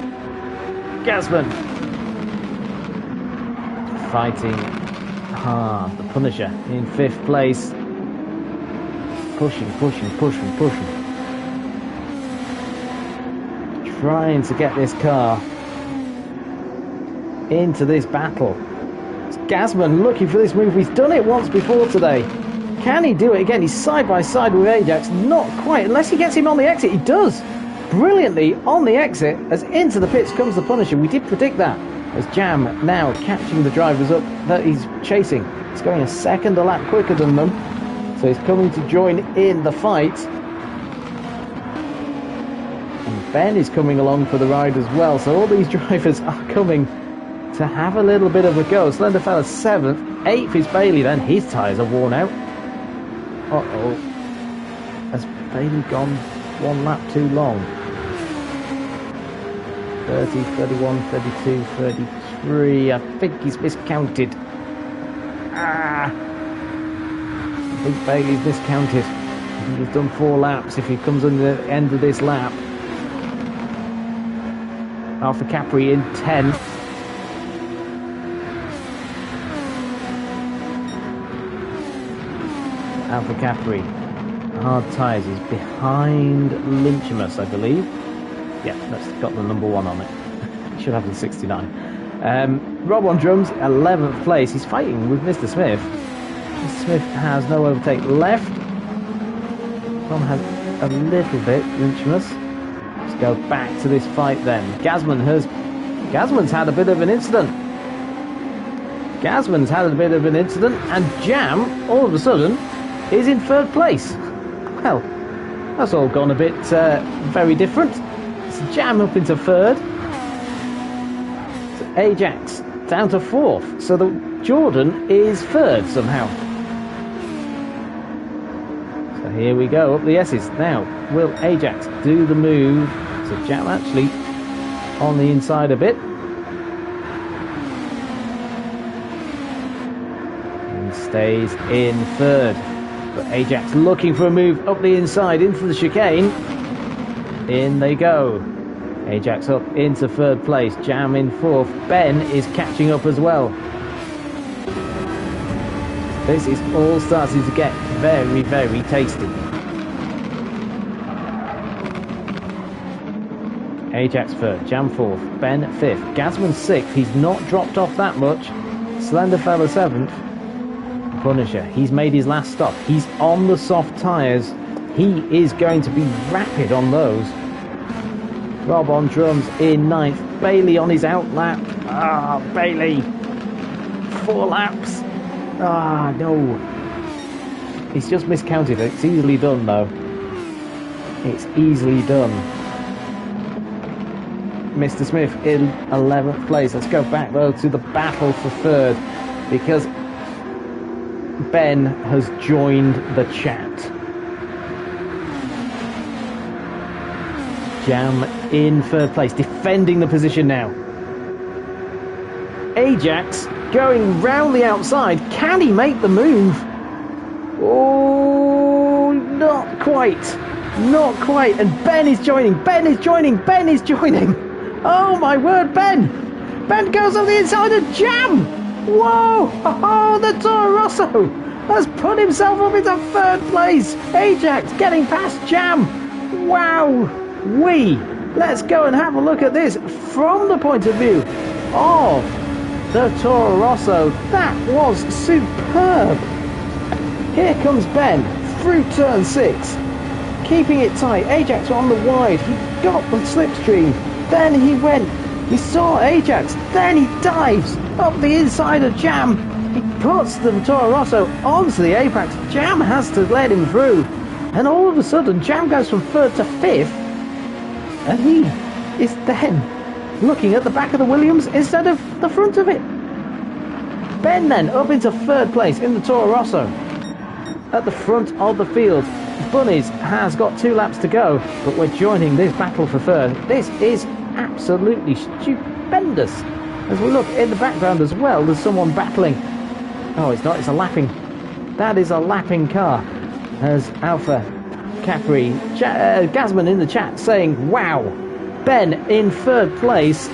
Gazman fighting hard. The Punisher in 5th place. Pushing. Trying to get this car into this battle. It's Gazman looking for this move. He's done it once before today. Can he do it again? He's side by side with Ajax. Not quite, unless he gets him on the exit. He does. Brilliantly on the exit as into the pits comes the Punisher. We did predict that as Jam now catching the drivers up that he's chasing. He's going a 2nd a lap quicker than them, so he's coming to join in the fight. And Ben is coming along for the ride as well, so all these drivers are coming to have a little bit of a go. Slenderfella's 7th, 8th is Bailey then. His tyres are worn out. Uh-oh. Has Bailey gone 1 lap too long? 30, 31, 32, 33. I think he's miscounted. I think Bailey's miscounted. I think he's done 4 laps if he comes on the end of this lap. Alpha Capri in 10th. Alpha Capri, hard tyres, is behind Lynchimus, I believe. Yeah, that's got the number 1 on it. Should have the 69. Rob on drums, 11th place. He's fighting with Mr. Smith. Mr. Smith has no overtake left. Tom has a little bit, Lynchimus. Let's go back to this fight then. Gasman's had a bit of an incident. And Jam, all of a sudden, is in 3rd place. Well, that's all gone a bit very different. It's Jam up into 3rd. So Ajax down to 4th. So the Jordan is 3rd somehow. So here we go, up the S's. Now, will Ajax do the move? So Jam actually on the inside a bit. And stays in 3rd. But Ajax looking for a move up the inside into the chicane. In they go. Ajax up into 3rd place. Jam in 4th. Ben is catching up as well. This is all starting to get very, very tasty. Ajax 3rd. Jam 4th. Ben 5th. Gasman 6th. He's not dropped off that much. Slenderfella 7th. Punisher, he's made his last stop. He's on the soft tyres. He is going to be rapid on those. Rob on drums in 9th. Bailey on his out lap. Bailey. 4 laps. No. He's just miscounted. It's easily done, though. It's easily done. Mr. Smith in 11th place. Let's go back, though, to the battle for 3rd. Because Ben has joined the chat. Jam in 3rd place, defending the position now. Ajax going round the outside. Can he make the move? Oh, not quite. Not quite. And Ben is joining. Ben is joining. Oh my word, Ben. Ben goes on the inside of Jam. Whoa! Oh, the Toro Rosso has put himself up into 3rd place. Ajax getting past Jam. Wow! Let's go and have a look at this from the point of view of the Toro Rosso. That was superb. Here comes Ben through turn 6, keeping it tight. Ajax on the wide. He got the slipstream. Then he saw Ajax. Then he dives up the inside of Jam. He puts the Toro Rosso onto the apex. Jam has to let him through. And all of a sudden, Jam goes from 3rd to 5th. And he is then looking at the back of the Williams instead of the front of it. Ben then up into 3rd place in the Toro Rosso. At the front of the field. Bunnies has got 2 laps to go. But we're joining this battle for 3rd. This is absolutely stupendous. As we look in the background as well, there's someone battling. Oh, it's not, it's a lapping. That is a lapping car. As Alpha Capri, Gasman in the chat saying, wow, Ben in 3rd place.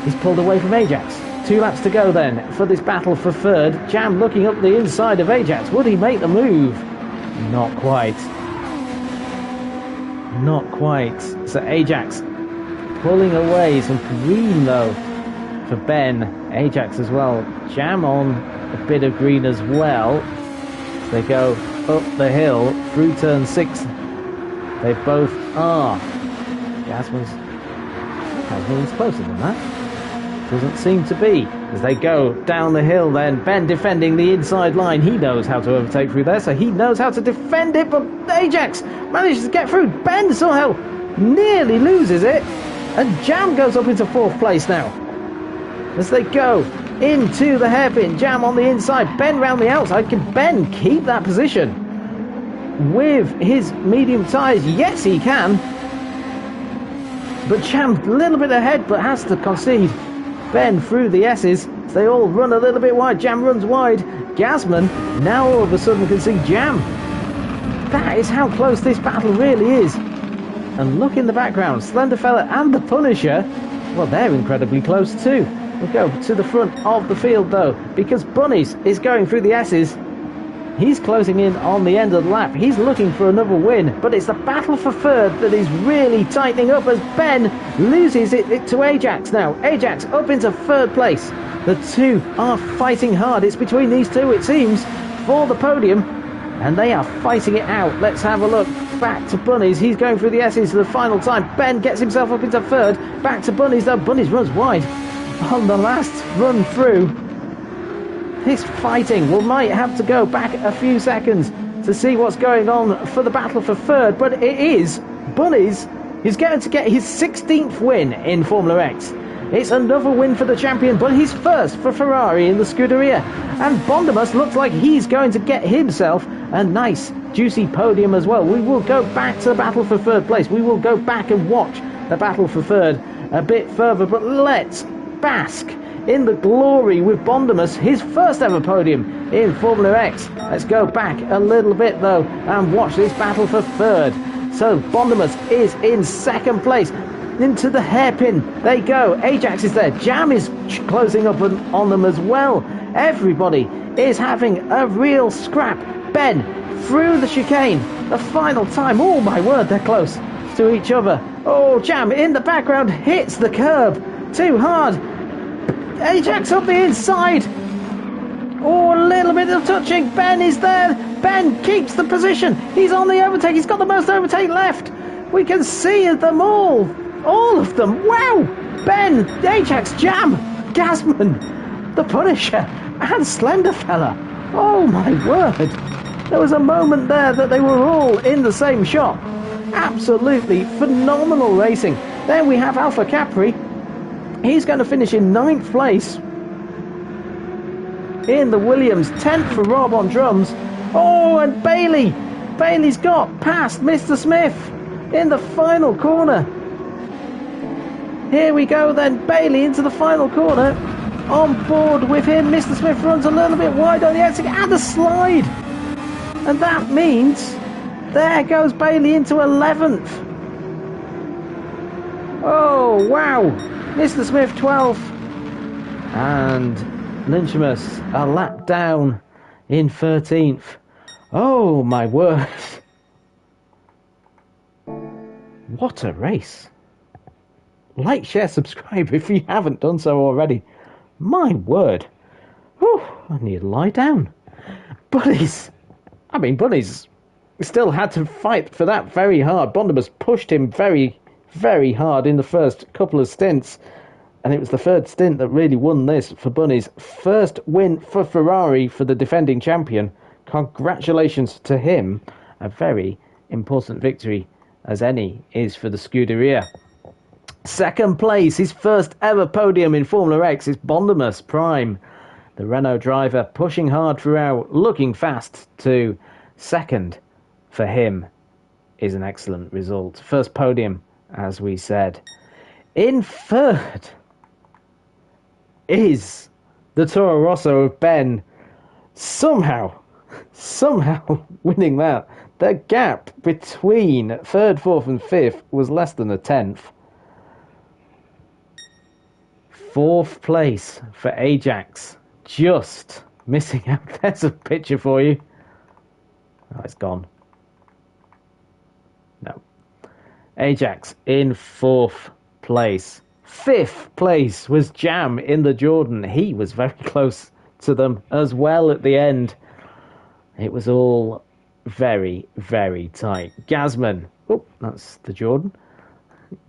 He's pulled away from Ajax. 2 laps to go then for this battle for 3rd. Jam looking up the inside of Ajax. Would he make the move? Not quite. Not quite. So Ajax pulling away. Some green though for Ben. Ajax as well. Jam on a bit of green as well. So they go up the hill through turn 6. They both are. Gasman's closer than that. Doesn't seem to be. As they go down the hill then, Ben defending the inside line. He knows how to overtake through there, so he knows how to defend it, but Ajax manages to get through. Ben somehow nearly loses it, and Jam goes up into 4th place now. As they go into the hairpin, Jam on the inside, Ben round the outside. Can Ben keep that position with his medium tyres? Yes, he can. But Jam a little bit ahead, but has to concede. Ben through the S's. They all run a little bit wide. Jam runs wide. Gasman now all of a sudden can see Jam. That is how close this battle really is. And look in the background, Slenderfella and the Punisher well, they're incredibly close too. We'll go to the front of the field though, because Bunnies is going through the S's. He's closing in on the end of the lap. He's looking for another win, but it's the battle for third that is really tightening up as Ben loses it to Ajax now. Ajax up into third place. The two are fighting hard. It's between these two, it seems, for the podium, and they are fighting it out. Let's have a look. Back to Bunnies. He's going through the S's for the final time. Ben gets himself up into third. Back to Bunnies, though. Bunnies runs wide on the last run through. This fighting, we might have to go back a few seconds to see what's going on for the battle for third, but it is Bunnies is going to get his 16th win in Formula X. It's another win for the champion, but he's first for Ferrari in the Scuderia. And Bondemus looks like he's going to get himself a nice, juicy podium as well. We will go back to the battle for third place. We will go back and watch the battle for third a bit further, but let's bask in the glory with Bondemus, his first ever podium in Formula X. Let's go back a little bit though and watch this battle for third. So Bondemus is in second place. Into the hairpin they go. Ajax is there. Jam is closing up on them as well. Everybody is having a real scrap. Ben through the chicane. The final time. Oh my word, they're close to each other. Oh, Jam in the background hits the curb too hard. Ajax up the inside. Oh, a little bit of touching. Ben is there. Ben keeps the position. He's on the overtake. He's got the most overtake left. We can see them all. All of them. Wow. Ben, Ajax, Jam, Gasman, the Punisher, and Slenderfella. Oh, my word. There was a moment there that they were all in the same shot. Absolutely phenomenal racing. Then we have Alpha Capri. He's going to finish in 9th place in the Williams, 10th for Rob on drums. Oh, and Bailey's got past Mr. Smith in the final corner. Here we go then, Bailey into the final corner. On board with him, Mr. Smith runs a little bit wide on the exit and a slide. And that means there goes Bailey into 11th. Oh, wow. Mr. Smith 12th and Lynchamus a lap down in 13th. Oh my word. What a race. Like, share, subscribe if you haven't done so already. My word. Whew, I need to lie down. Bunnies still had to fight for that very hard. Bondemus pushed him very, very hard in the first couple of stints, and it was the third stint that really won this for Bunnies. First win for Ferrari for the defending champion. Congratulations to him. A very important victory as any is for the Scuderia. Second place, his first ever podium in Formula X, is Bondemus Prime. The Renault driver pushing hard throughout, looking fast to second for him is an excellent result. First podium, as we said. In third is the Toro Rosso of Ben, somehow winning that. The gap between third, fourth and fifth was less than a tenth. Fourth place for Ajax, just missing out. There's a picture for you. Oh, it's gone. No. Ajax in fourth place. Fifth place was Jam in the Jordan. He was very close to them as well at the end. It was all very, very tight. Gasman. Oh, that's the Jordan.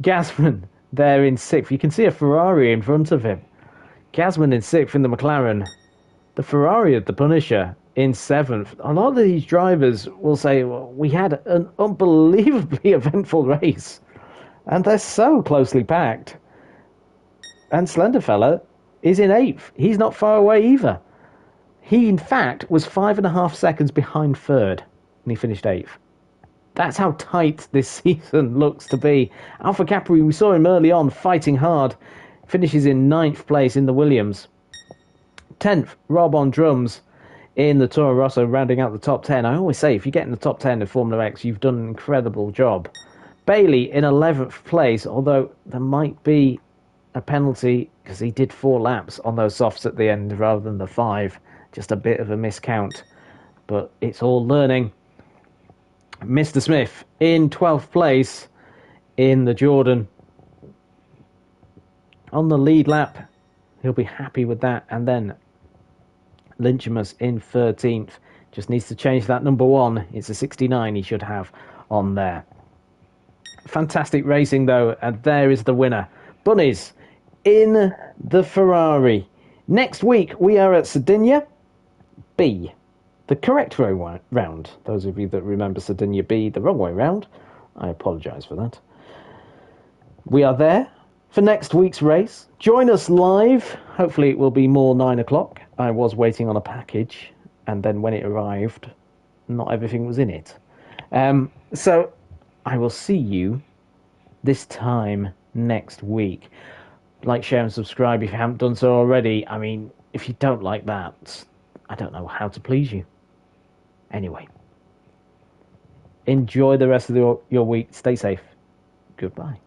Gasman there in sixth. You can see a Ferrari in front of him. Gasman in sixth in the McLaren. The Ferrari of the Punisher in seventh. A lot of these drivers will say, well, we had an unbelievably eventful race. And they're so closely packed. And Slenderfella is in eighth. He's not far away either. He, in fact, was 5.5 seconds behind third. And he finished eighth. That's how tight this season looks to be. Alpha Capri, we saw him early on fighting hard. Finishes in 9th place in the Williams. 10th, Rob on drums in the Toro Rosso, rounding out the top 10. I always say, if you get in the top 10 of Formula X, you've done an incredible job. Bailey in 11th place, although there might be a penalty because he did 4 laps on those softs at the end rather than the 5. Just a bit of a miscount. But it's all learning. Mr. Smith in 12th place in the Jordan. On the lead lap, he'll be happy with that. And then Lynchamus in 13th. Just needs to change that number 1. It's a 69 he should have on there. Fantastic racing, though. And there is the winner. Bunnies in the Ferrari. Next week, we are at Sardinia B. The correct round. Those of you that remember Sardinia B the wrong way round, I apologise for that. We are there for next week's race. Join us live. Hopefully it will be more 9 o'clock. I was waiting on a package, and then when it arrived, not everything was in it. So I will see you this time next week. Like, share and subscribe if you haven't done so already. I mean, if you don't like that, I don't know how to please you. Anyway, enjoy the rest of your week. Stay safe. Goodbye.